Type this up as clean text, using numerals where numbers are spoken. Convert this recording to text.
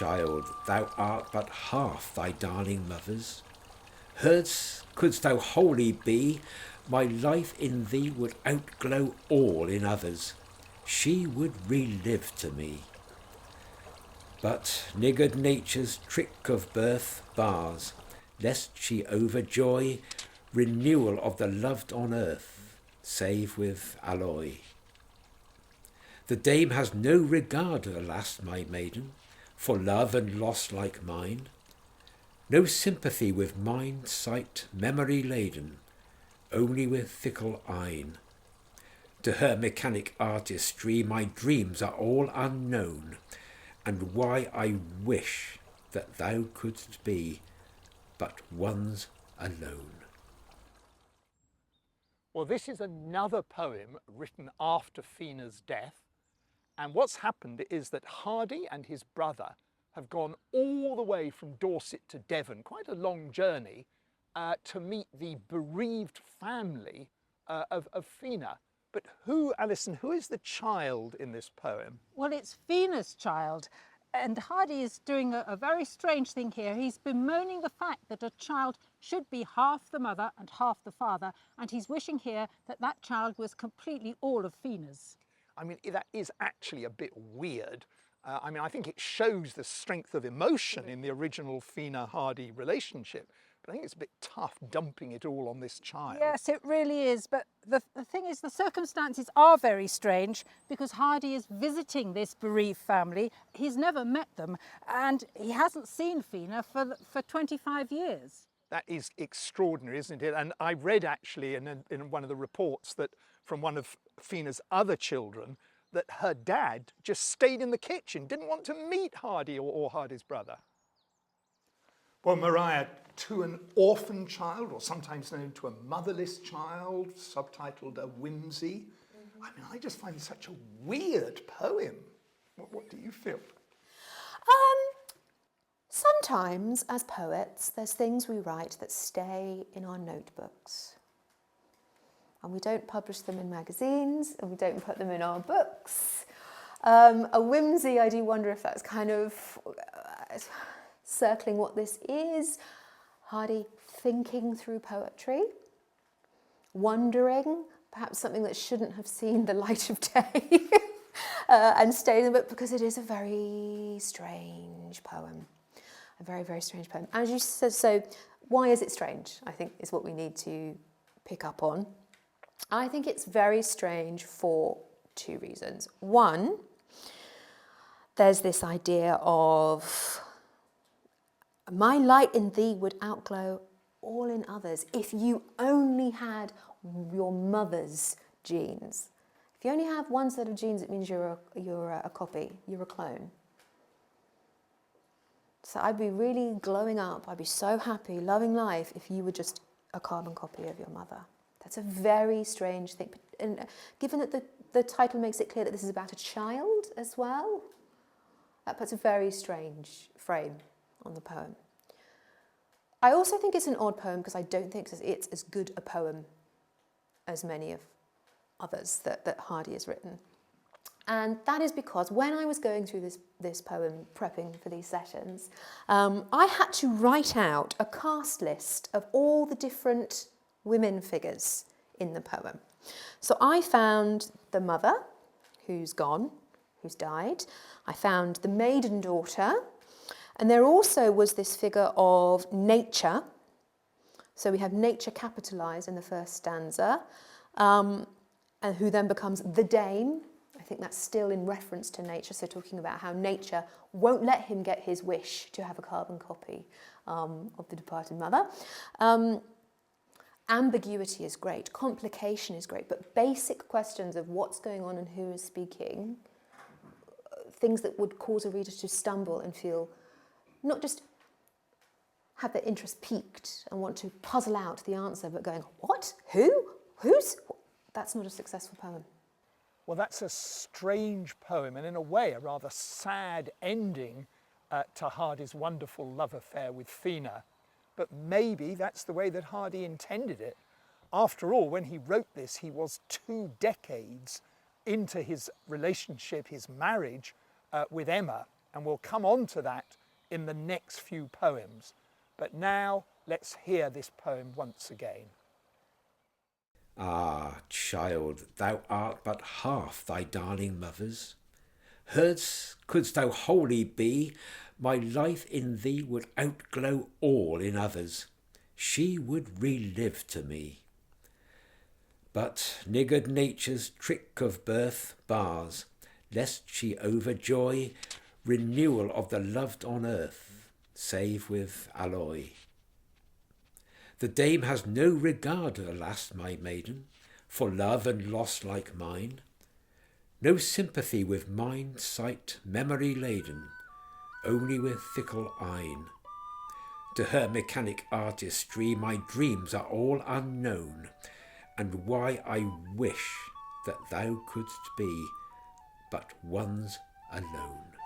child, thou art but half thy darling mother's. Hers couldst thou wholly be, my life in thee would outglow all in others. She would relive to me. But niggard nature's trick of birth bars, lest she overjoy renewal of the loved on earth, save with alloy. The dame has no regard, alas, my maiden, for love and loss like mine, no sympathy with mind, sight, memory laden, only with fickle eyne. To her mechanic artistry my dreams are all unknown, and why I wish that thou couldst be but one's alone. Well, this is another poem written after Fina's death. And what's happened is that Hardy and his brother have gone all the way from Dorset to Devon, quite a long journey, to meet the bereaved family of Fina. But who, Alison, who is the child in this poem? Well, it's Fina's child. And Hardy is doing a very strange thing here. He's bemoaning the fact that a child should be half the mother and half the father. And he's wishing here that that child was completely all of Fina's. I mean, that is actually a bit weird. I think it shows the strength of emotion in the original Fina-Hardy relationship. But I think it's a bit tough dumping it all on this child. Yes, it really is. But the thing is, the circumstances are very strange because Hardy is visiting this bereaved family. He's never met them and he hasn't seen Fina for 25 years. That is extraordinary, isn't it? And I read actually in one of the reports that from one of Fina's other children that her dad just stayed in the kitchen, didn't want to meet Hardy or Hardy's brother. Well, Mariah, to an orphan child, or sometimes known to a motherless child, subtitled A Whimsy. I mean, I just find it such a weird poem. What do you feel? Sometimes, as poets, there's things we write that stay in our notebooks. And we don't publish them in magazines, and we don't put them in our books. A whimsy, I do wonder if that's kind of circling what this is. Hardy thinking through poetry, wondering, perhaps something that shouldn't have seen the light of day, and staying in the book because it is a very strange poem. A very, very strange poem. As you said, so why is it strange, I think, is what we need to pick up on. I think it's very strange for two reasons. One, there's this idea of my light in thee would outglow all in others if you only had your mother's genes. If you only have one set of genes, it means you're a copy, you're a clone. So I'd be really glowing up, I'd be so happy, loving life, if you were just a carbon copy of your mother. That's a very strange thing. And given that the title makes it clear that this is about a child as well, that puts a very strange frame on the poem. I also think it's an odd poem because I don't think it's as good a poem as many of others that Hardy has written. And that is because when I was going through this poem, prepping for these sessions, I had to write out a cast list of all the different women figures in the poem. So I found the mother, who's gone, who's died. I found the maiden daughter, and there also was this figure of nature. So we have nature capitalised in the first stanza, and who then becomes the dame. I think that's still in reference to nature, so talking about how nature won't let him get his wish to have a carbon copy of the departed mother. Ambiguity is great, complication is great, but basic questions of what's going on and who is speaking, things that would cause a reader to stumble and feel, not just have their interest piqued and want to puzzle out the answer, but going, what? Who? Who's? That's not a successful poem. Well, that's a strange poem, and in a way a rather sad ending to Hardy's wonderful love affair with Fina. But maybe that's the way that Hardy intended it. After all, when he wrote this, he was 2 decades into his relationship, his marriage with Emma. And we'll come on to that in the next few poems. But now let's hear this poem once again. Ah, child, thou art but half thy darling mother's. Hers couldst thou wholly be, my life in thee would outglow all in others. She would relive to me. But niggard nature's trick of birth bars, lest she overjoy renewal of the loved on earth, save with alloy. The dame has no regard, alas, my maiden, for love and loss like mine, no sympathy with mind, sight, memory laden, only with fickle eyne. To her mechanic artistry my dreams are all unknown, and why I wish that thou couldst be but one's alone.